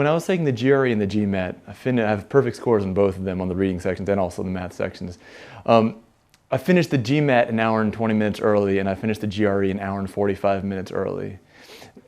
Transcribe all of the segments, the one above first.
When I was taking the GRE and the GMAT, I have perfect scores in both of them on the reading sections and also the math sections. I finished the GMAT an hour and 20 minutes early, and I finished the GRE an hour and 45 minutes early.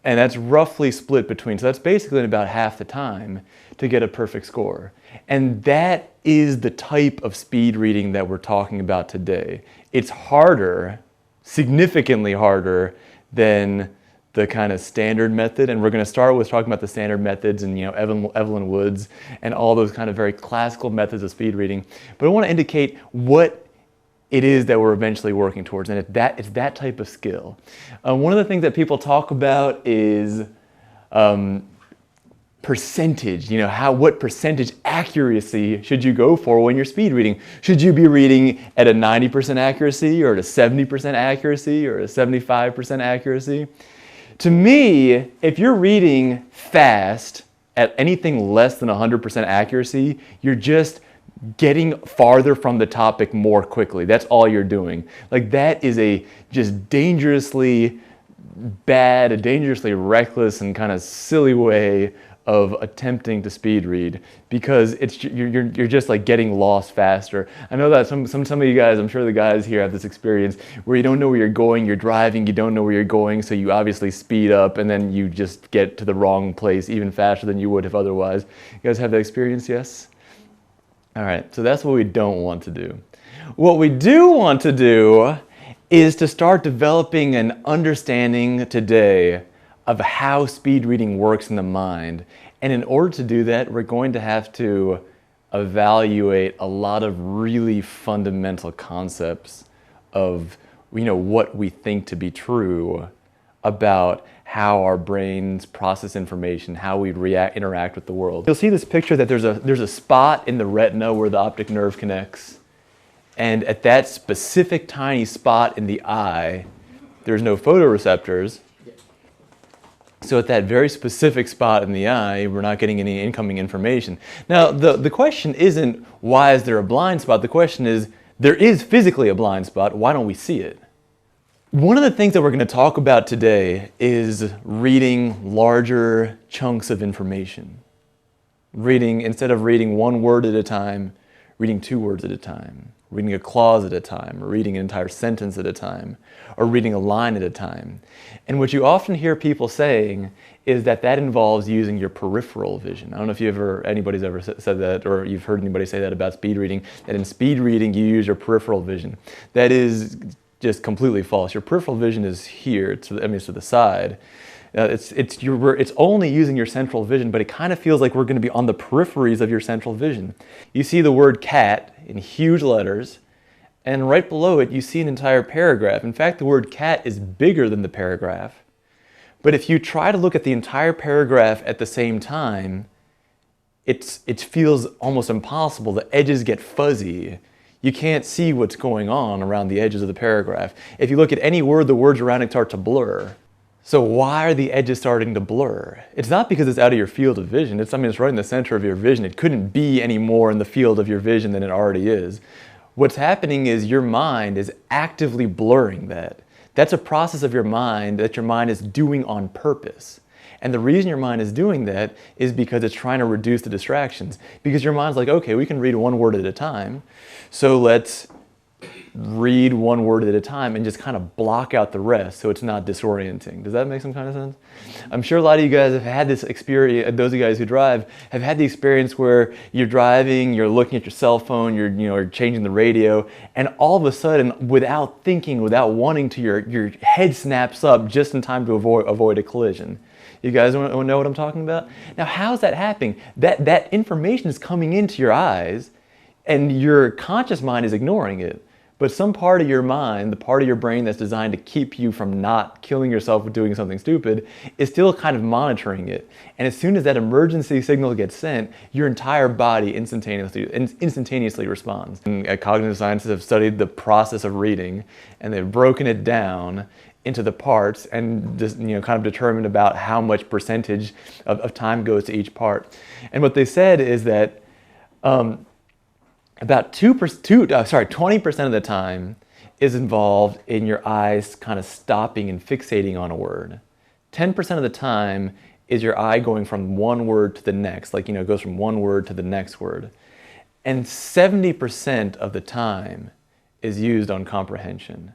And that's roughly split between, so that's basically in about half the time to get a perfect score. And that is the type of speed reading that we're talking about today. It's harder, significantly harder than the kind of standard method, and we're going to start with talking about the standard methods and Evelyn Woods and all those kind of very classical methods of speed reading. But I want to indicate what it is that we're eventually working towards, and it's that type of skill. One of the things that people talk about is percentage. What percentage accuracy should you go for when you're speed reading? Should you be reading at a 90% accuracy, or at a 70% accuracy, or a 75% accuracy? To me, if you're reading fast at anything less than 100% accuracy, you're just getting farther from the topic more quickly. That's all you're doing. Like, that is a just dangerously bad, a dangerously reckless and kind of silly way of attempting to speed read, because you're just like getting lost faster. I know that some of you guys, I'm sure the guys here have this experience where you don't know where you're going, you're driving, you don't know where you're going, so you obviously speed up and then you just get to the wrong place even faster than you would have otherwise. You guys have that experience, yes? All right, so that's what we don't want to do. What we do want to do is to start developing an understanding today of how speed reading works in the mind. And in order to do that, we're going to have to evaluate a lot of really fundamental concepts of what we think to be true about how our brains process information, how we interact with the world. You'll see this picture that there's a spot in the retina where the optic nerve connects. And at that specific tiny spot in the eye, there's no photoreceptors. So at that very specific spot in the eye, we're not getting any incoming information. Now, the question isn't, why is there a blind spot? The question is, there is physically a blind spot. Why don't we see it? One of the things that we're going to talk about today is reading larger chunks of information. Instead of reading one word at a time, reading 2 words at a time, reading a clause at a time, or reading an entire sentence at a time, or reading a line at a time. And what you often hear people saying is that involves using your peripheral vision. I don't know if anybody's ever said that, or you've heard anybody say that about speed reading, that in speed reading you use your peripheral vision. That is just completely false. Your peripheral vision is here, it's to the side. It's only using your central vision, but it kind of feels like we're going to be on the peripheries of your central vision. You see the word cat in huge letters, and right below it you see an entire paragraph. In fact, the word cat is bigger than the paragraph. But if you try to look at the entire paragraph at the same time, it feels almost impossible. The edges get fuzzy. You can't see what's going on around the edges of the paragraph. If you look at any word, the words around it start to blur. So why are the edges starting to blur? It's not because it's out of your field of vision. It's right in the center of your vision. It couldn't be any more in the field of your vision than it already is. What's happening is your mind is actively blurring that. That's a process of your mind that your mind is doing on purpose. And the reason your mind is doing that is because it's trying to reduce the distractions. Because your mind's like, okay, we can read one word at a time, so let's read one word at a time and just kind of block out the rest so it's not disorienting. Does that make some kind of sense? I'm sure a lot of you guys have had this experience, those of you guys who drive, have had the experience where you're driving, you're looking at your cell phone, you're changing the radio, and all of a sudden, without thinking, without wanting to, your head snaps up just in time to avoid a collision. You guys want to know what I'm talking about? Now, how's that happening? That information is coming into your eyes, and your conscious mind is ignoring it. But some part of your mind, the part of your brain that's designed to keep you from not killing yourself with doing something stupid, is still kind of monitoring it. And as soon as that emergency signal gets sent, your entire body instantaneously responds. And cognitive scientists have studied the process of reading, and they've broken it down into the parts and just, kind of determined about how much percentage of time goes to each part. And what they said is that about 20% of the time is involved in your eyes kind of stopping and fixating on a word. 10% of the time is your eye going from one word to the next, like, it goes from one word to the next word. And 70% of the time is used on comprehension.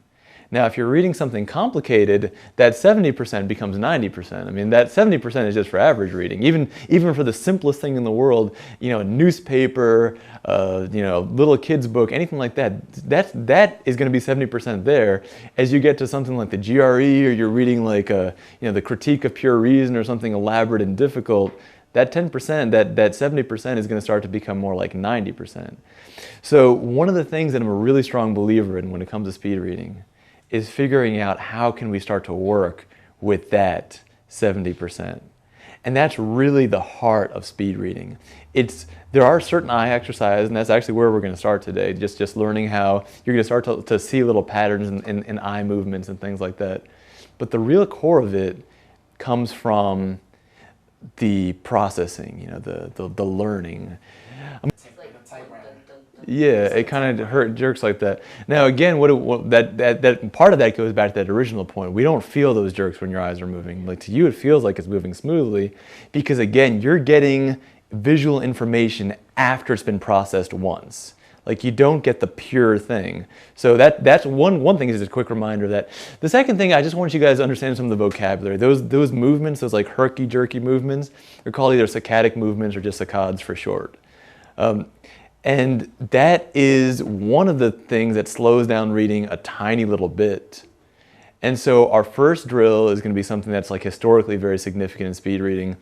Now, if you're reading something complicated, that 70% becomes 90%. I mean, that 70% is just for average reading. Even for the simplest thing in the world, a newspaper, little kid's book, anything like that, that is going to be 70% there. As you get to something like the GRE, or you're reading like the Critique of Pure Reason or something elaborate and difficult, that 10%, that 70% is going to start to become more like 90%. So one of the things that I'm a really strong believer in when it comes to speed reading is figuring out how can we start to work with that 70%. And that's really the heart of speed reading. There are certain eye exercises, and that's actually where we're going to start today, just learning how you're going to start to see little patterns in eye movements and things like that. But the real core of it comes from the processing, the learning. Yeah, it kind of jerks like that. Now again, that part of that goes back to that original point. We don't feel those jerks when your eyes are moving. Like, to you, it feels like it's moving smoothly, because again, you're getting visual information after it's been processed once. Like, you don't get the pure thing. So that's one thing, is just a quick reminder of that. The second thing, I just want you guys to understand some of the vocabulary. Those movements, those like herky-jerky movements, they're called either saccadic movements or just saccades for short. And that is one of the things that slows down reading a tiny little bit. And so our first drill is going to be something that's like historically very significant in speed reading.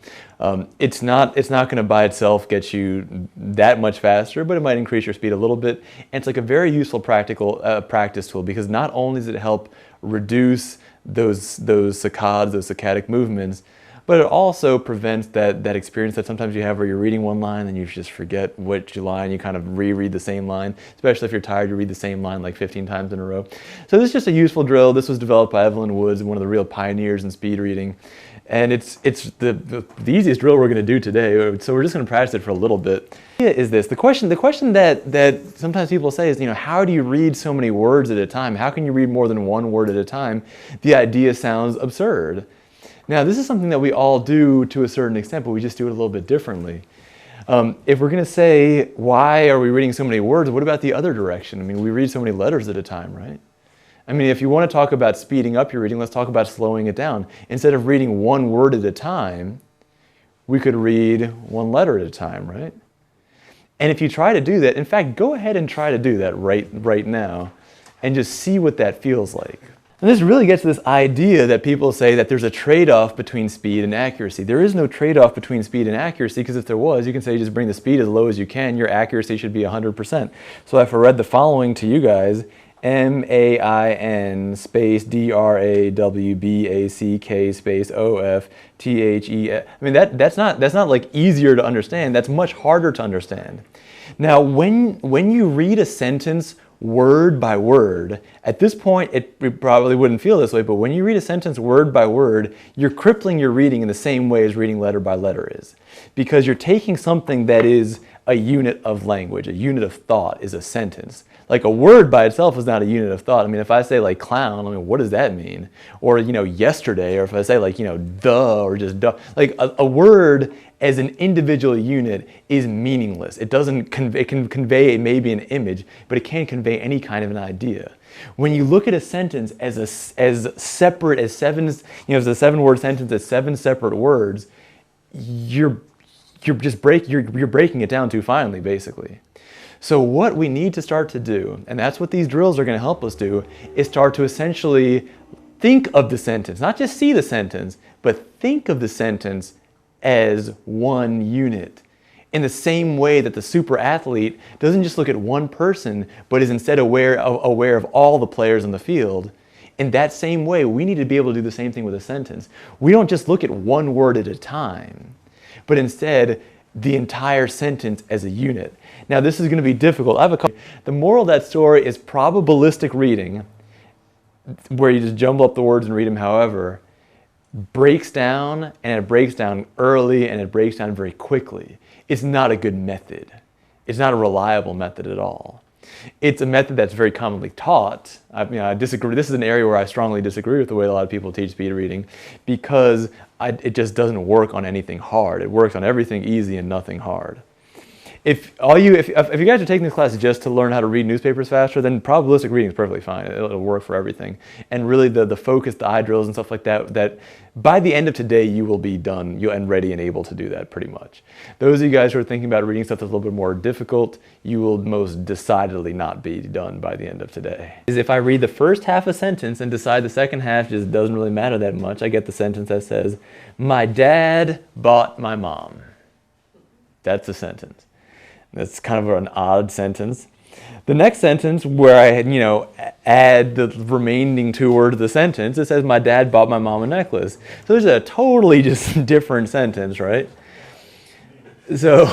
It's not going to by itself get you that much faster, but it might increase your speed a little bit. And it's like a very useful practical practice tool, because not only does it help reduce those saccades, those saccadic movements, but it also prevents that experience that sometimes you have where you're reading one line and you just forget which line, you kind of reread the same line, especially if you're tired, you read the same line like 15 times in a row. So this is just a useful drill. This was developed by Evelyn Woods, one of the real pioneers in speed reading. And it's the easiest drill we're going to do today, so we're just going to practice it for a little bit. Is this the question that sometimes people say is, how do you read so many words at a time? How can you read more than one word at a time? The idea sounds absurd. Now, this is something that we all do to a certain extent, but we just do it a little bit differently. If we're going to say, why are we reading so many words, what about the other direction? I mean, we read so many letters at a time, right? I mean, if you want to talk about speeding up your reading, let's talk about slowing it down. Instead of reading one word at a time, we could read one letter at a time, right? And if you try to do that, in fact, go ahead and try to do that right now and just see what that feels like. And this really gets to this idea that people say that there's a trade-off between speed and accuracy. There is no trade-off between speed and accuracy, because if there was, you can say just bring the speed as low as you can, your accuracy should be 100%. So if I read the following to you guys, MAIN space DRAWBACK space OFTHE. I mean, that's not like easier to understand. That's much harder to understand. Now, when you read a sentence word by word, at this point it probably wouldn't feel this way, but when you read a sentence word by word, you're crippling your reading in the same way as reading letter by letter is. Because you're taking something that is a unit of language, a unit of thought is a sentence. Like, a word by itself is not a unit of thought. I mean, if I say like clown, I mean, what does that mean? Or, yesterday, or if I say like, duh, or just duh. Like, a word as an individual unit is meaningless. It can convey maybe an image, but it can't convey any kind of an idea. When you look at a sentence as separate as seven, as a 7-word sentence as 7 separate words, you're breaking it down too finely, basically. So what we need to start to do, and that's what these drills are going to help us do, is start to essentially think of the sentence, not just see the sentence, but think of the sentence as one unit. In the same way that the super athlete doesn't just look at one person, but is instead aware of all the players on the field. In that same way, we need to be able to do the same thing with a sentence. We don't just look at one word at a time, but instead the entire sentence as a unit. Now, this is going to be difficult. The moral of that story is probabilistic reading, where you just jumble up the words and read them however, breaks down, and it breaks down early, and it breaks down very quickly. It's not a good method. It's not a reliable method at all. It's a method that's very commonly taught. I disagree. This is an area where I strongly disagree with the way a lot of people teach speed reading, because it just doesn't work on anything hard. It works on everything easy and nothing hard. If you guys are taking this class just to learn how to read newspapers faster, then probabilistic reading is perfectly fine. It'll work for everything. And really the focus, the eye drills and stuff like that by the end of today you will be done and ready and able to do that pretty much. Those of you guys who are thinking about reading stuff that's a little bit more difficult, you will most decidedly not be done by the end of today. If I read the first half of a sentence and decide the second half just doesn't really matter that much, I get the sentence that says, "My dad bought my mom." That's a sentence. That's kind of an odd sentence. The next sentence, where I add the remaining 2 words of the sentence, it says, "My dad bought my mom a necklace." So there's a totally just different sentence, right? So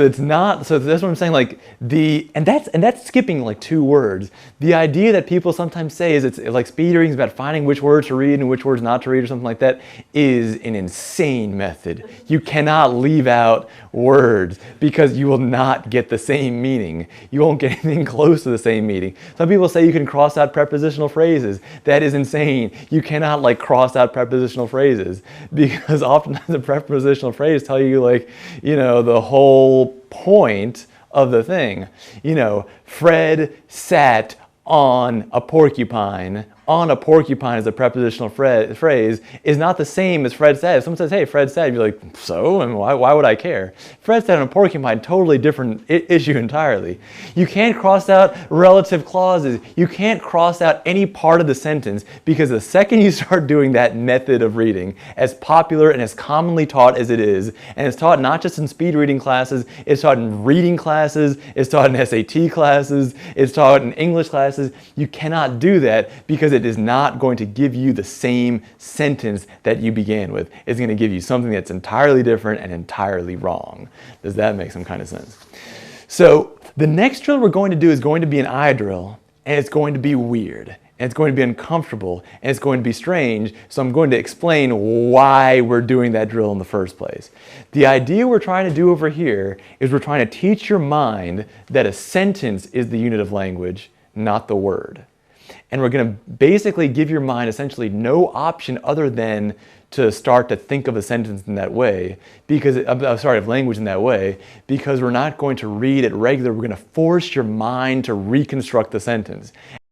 it's not. So that's what I'm saying. Like and that's skipping like 2 words. The idea that people sometimes say is it's like speed reading is about finding which words to read and which words not to read or something like that is an insane method. You cannot leave out words because you will not get the same meaning. You won't get anything close to the same meaning. Some people say you can cross out prepositional phrases. That is insane. You cannot cross out prepositional phrases, because oftentimes the prepositional phrase tell you the whole point of the thing. Fred sat on a porcupine. On a porcupine as a prepositional phrase is not the same as Fred sat. If someone says, "Hey, Fred sat," you're like, "So? And why would I care?" Fred sat on a porcupine, totally different issue entirely. You can't cross out relative clauses. You can't cross out any part of the sentence, because the second you start doing that method of reading, as popular and as commonly taught as it is, and it's taught not just in speed reading classes, it's taught in reading classes, it's taught in SAT classes, it's taught in English classes, you cannot do that, because it is not going to give you the same sentence that you began with. It's going to give you something that's entirely different and entirely wrong. Does that make some kind of sense? So the next drill we're going to do is going to be an eye drill, and it's going to be weird, and it's going to be uncomfortable, and it's going to be strange. So I'm going to explain why we're doing that drill in the first place. The idea we're trying to do over here is we're trying to teach your mind that a sentence is the unit of language, not the word. And we're going to basically give your mind essentially no option other than to start to think of a sentence in that way, of language in that way, because we're not going to read it regular. We're going to force your mind to reconstruct the sentence.